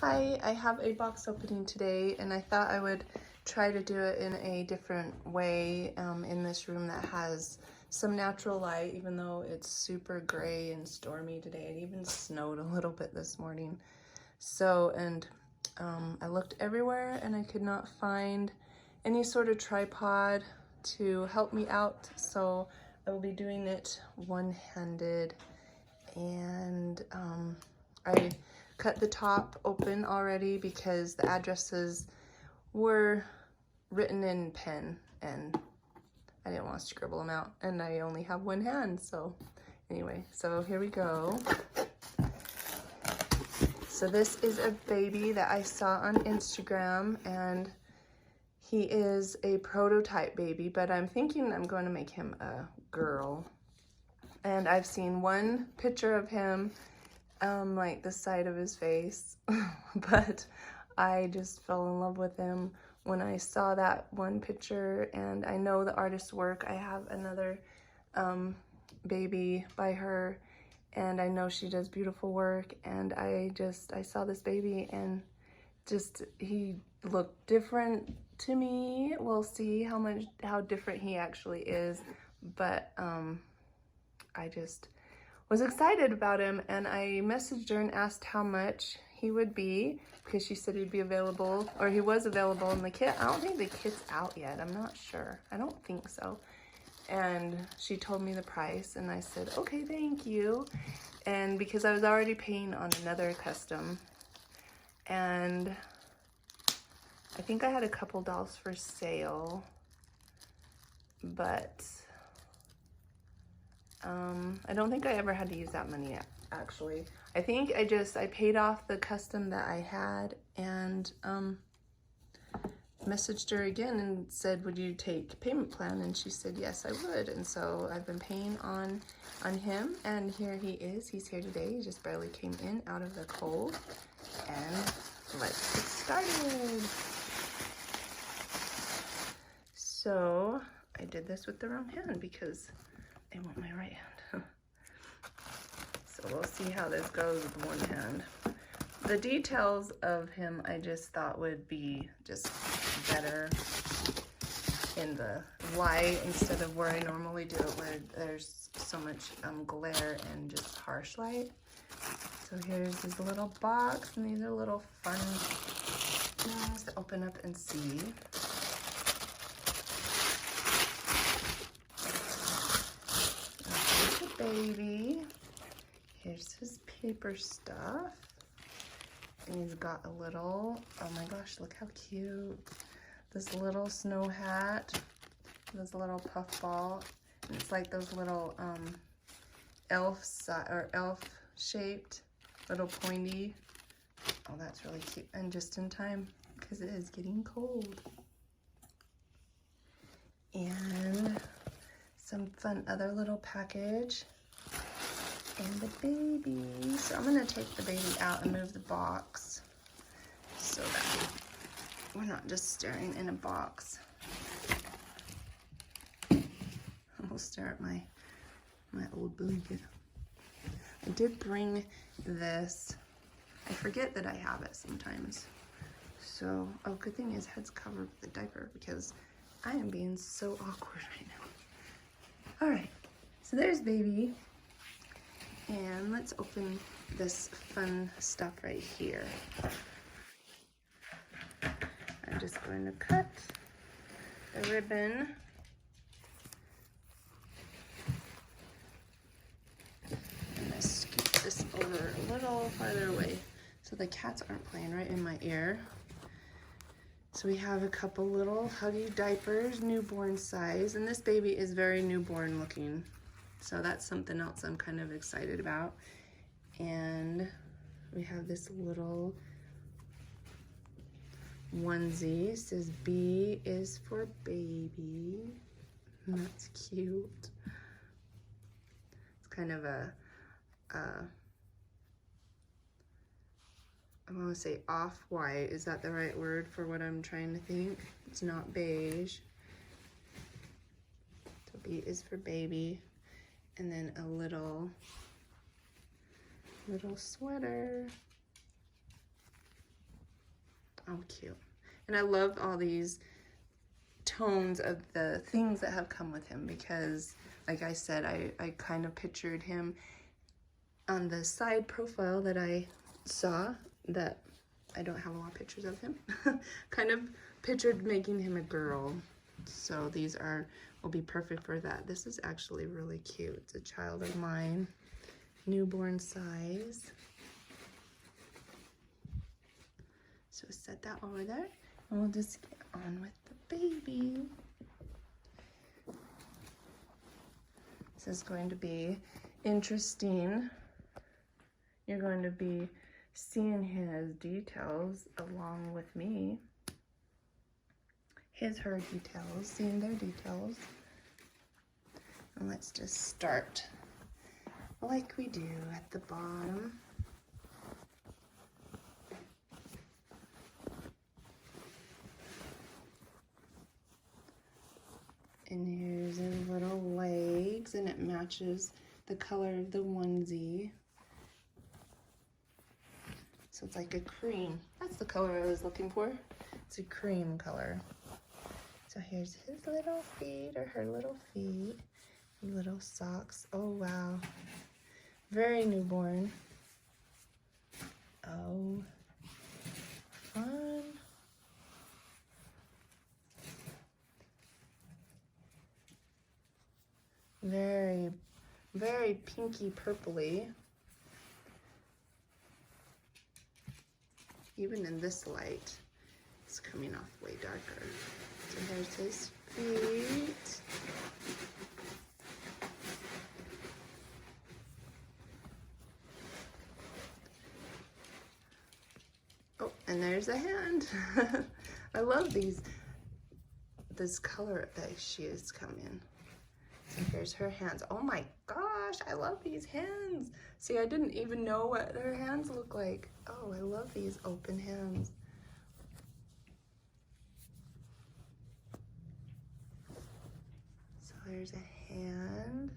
Hi, I have a box opening today and I thought I would try to do it in a different way in this room that has some natural light, even though it's super gray and stormy today. It even snowed a little bit this morning. So, I looked everywhere and I could not find any sort of tripod to help me out. So I will be doing it one-handed, and I cut the top open already because the addresses were written in pen and I didn't want to scribble them out, and I only have one hand. So anyway, so here we go. So this is a baby that I saw on Instagram, and he is a prototype baby, but I'm thinking I'm going to make him a girl. And I've seen one picture of him, like the side of his face, but I just fell in love with him when I saw that one picture, and I know the artist's work. I have another baby by her, and I know she does beautiful work, and I saw this baby and just, he looked different to me. We'll see how different he actually is, but I just was excited about him, and I messaged her and asked how much he would be, because she said he'd be available, or he was available in the kit. I don't think the kit's out yet. I'm not sure. I don't think so. And she told me the price, and I said, okay, thank you. And because I was already paying on another custom, and I think I had a couple dolls for sale, but I don't think I ever had to use that money actually. I think I paid off the custom that I had, and messaged her again and said, would you take payment plan? And she said, yes, I would. And so I've been paying on him, and here he is. He's here today. He just barely came in out of the cold. And let's get started. So I did this with the wrong hand because I want my right hand. So we'll see how this goes with one hand. The details of him I just thought would be just better in the light instead of where I normally do it, where there's so much glare and just harsh light. So here's his little box, and these are little fun things to open up and see. Here's the baby. Here's his paper stuff. And he's got a little, oh my gosh, look how cute. This little snow hat, this little puff ball. And it's like those little elf shaped, little pointy. Oh, that's really cute. And just in time, because it is getting cold. And some fun other little package. And the baby. So I'm gonna take the baby out and move the box so that we're not just staring in a box. I'll stare at my old blanket. I did bring this. I forget that I have it sometimes. So, oh, good thing his head's covered with a diaper because I am being so awkward right now. All right, so there's baby. And let's open this fun stuff right here. I'm just going to cut the ribbon. I'm going to scoot this over a little farther away so the cats aren't playing right in my ear. So we have a couple little Huggy diapers, newborn size, and this baby is very newborn looking. So that's something else I'm kind of excited about. And we have this little onesie. It says B is for baby. And that's cute. It's kind of a I want to say off-white. Is that the right word for what I'm trying to think? It's not beige. So B is for baby. And then a little sweater. Oh, cute. And I love all these tones of the things that have come with him because, like I said, I kind of pictured him on the side profile that I saw, that I don't have a lot of pictures of him. Kind of pictured making him a girl. So these will be perfect for that. This is actually really cute. It's a child of mine, newborn size. So set that over there, and we'll just get on with the baby. This is going to be interesting. You're going to be seeing his details along with me. Her details, seeing their details. And let's just start like we do at the bottom. And here's his little legs, and it matches the color of the onesie. So it's like a cream. That's the color I was looking for. It's a cream color. So here's his little feet, or her little feet, little socks. Oh, wow. Very newborn. Oh, fun. Very, very pinky purpley. Even in this light, it's coming off way darker. So there's his feet. Oh, and there's a hand. I love this color that she has come in. So here's her hands. Oh my gosh, I love these hands. See, I didn't even know what her hands look like. Oh, I love these open hands. So there's a hand.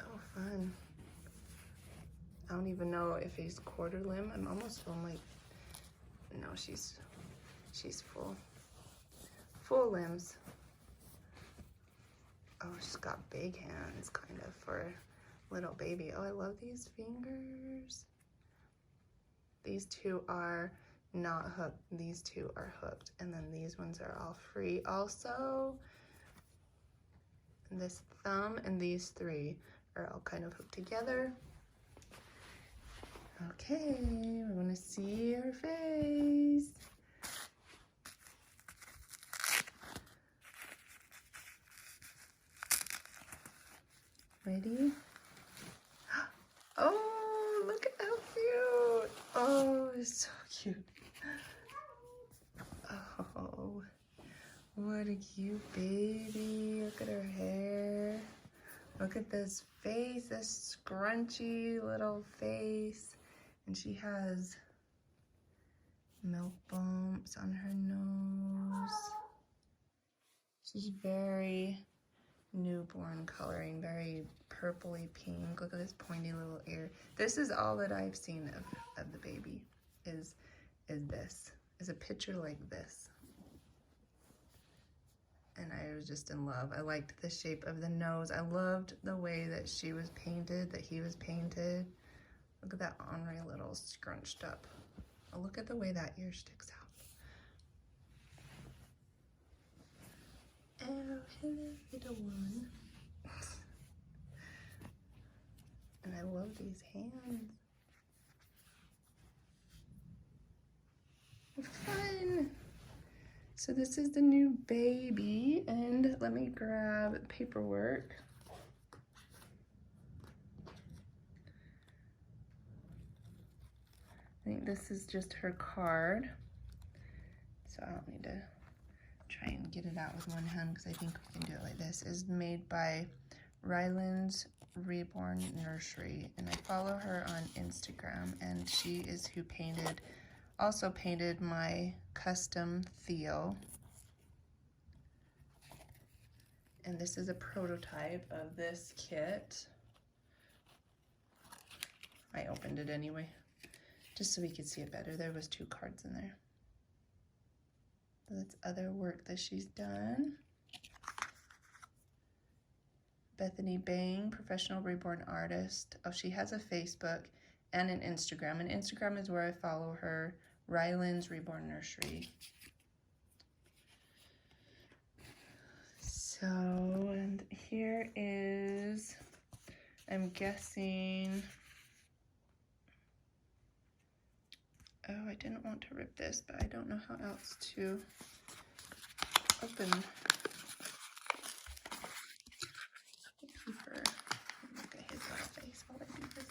Oh, fun. I don't even know if he's quarter limb. I'm almost feeling like, no, she's full limbs. Oh, she's got big hands, kind of, for a little baby. Oh, I love these fingers. These two are not hooked. These two are hooked. And then these ones are all free also. And this thumb and these three are all kind of hooked together. Okay, we're gonna see her face. Ready? Oh, look at how cute. Oh, it's so cute. Oh, what a cute baby. Look at her hair. Look at this face, this scrunchy little face. And she has milk bumps on her nose. She's very newborn coloring, very purpley pink. Look at this pointy little ear. This is all that I've seen of the baby, is a picture like this. And I was just in love. I liked the shape of the nose. I loved the way that she was painted, that he was painted. Look at that ornery little scrunched up. Oh, look at the way that ear sticks out. Oh, hello, little one. And I love these hands. Fun. So this is the new baby, and let me grab paperwork. I think this is just her card. So I don't need to try and get it out with one hand because I think we can do it like this. It's made by Ryelynns Reborn Nursery, and I follow her on Instagram, and she is who also painted my custom Theo. And this is a prototype of this kit. I opened it anyway, just so we could see it better. There was 2 cards in there. So that's other work that she's done. Bethany Bang, professional reborn artist. Oh, she has a Facebook and an Instagram. And Instagram is where I follow her, Ryelynns Reborn Nursery. So, and here is, I'm guessing, oh, I didn't want to rip this, but I don't know how else to open her. Look at his little face while I do this.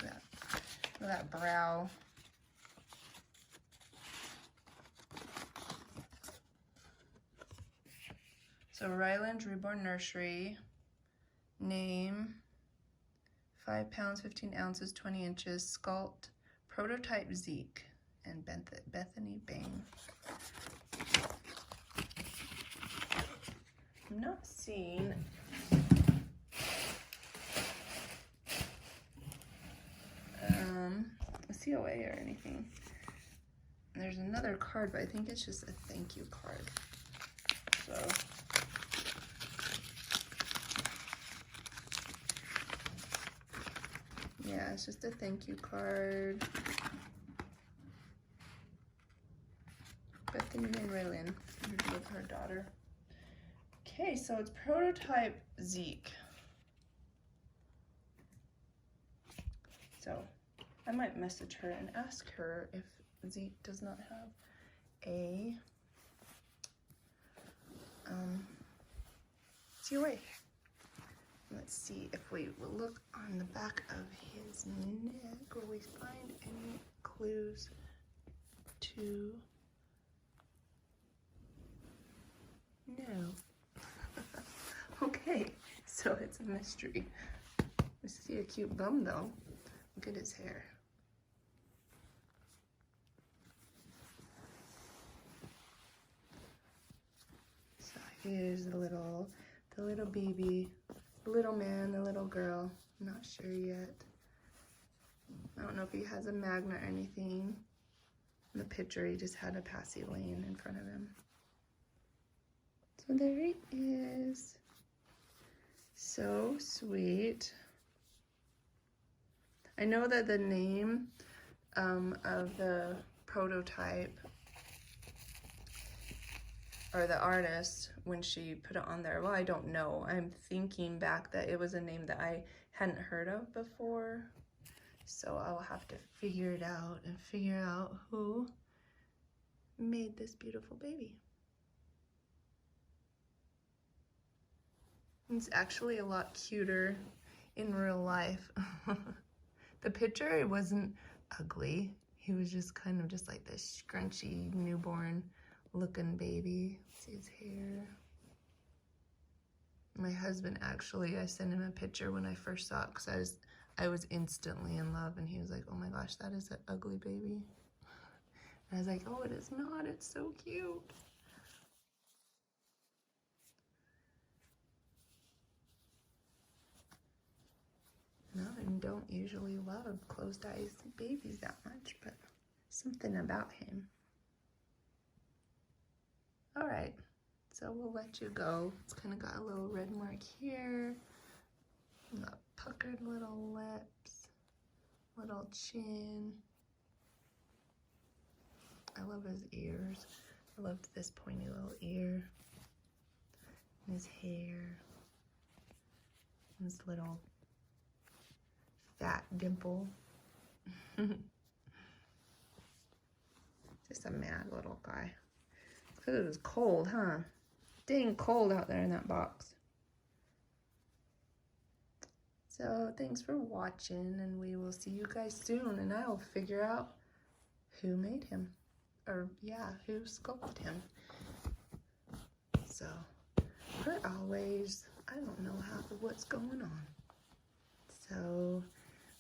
Look at that brow. So Ryelynns Reborn Nursery, name, 5 pounds, 15 ounces, 20 inches, sculpt, prototype Zeke, and Bethany Bang. I'm not seeing a COA or anything. And there's another card, but I think it's just a thank you card. So yeah, it's just a thank you card. Bethany and Ryelynn with her daughter. Okay, so it's prototype Zeke. So I might message her and ask her if Zeke does not have a COA. Let's see if we will look on the back of his neck. Will we find any clues to? No. Okay, so it's a mystery. I see a cute bum though. Look at his hair. So here's the little baby, the little man, the little girl. I'm not sure yet. I don't know if he has a magnet or anything. In the picture, he just had a passy laying in front of him. So there he is. So sweet. I know that the name of the prototype or the artist, when she put it on there, well, I don't know. I'm thinking back that it was a name that I hadn't heard of before. So I'll have to figure it out and figure out who made this beautiful baby. It's actually a lot cuter in real life. The picture, it wasn't ugly. He was just kind of just like this scrunchy newborn looking baby. See his hair. My husband actually, I sent him a picture when I first saw it because I was instantly in love, and he was like, oh my gosh, that is an ugly baby. And I was like, oh, it is not, it's so cute. No, I don't usually love closed eyes babies that much, but something about him. All right, so we'll let you go. It's kind of got a little red mark here. Got puckered little lips, little chin. I love his ears. I loved this pointy little ear. And his hair. And his little fat dimple. Just a mad little guy. It's because it was cold, huh? Dang cold out there in that box. So thanks for watching, and we will see you guys soon, and I'll figure out who made him. Or yeah, who sculpted him. So, but always, I don't know half of what's going on. So,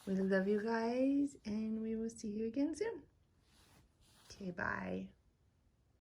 we love you guys, and we will see you again soon. Okay, bye.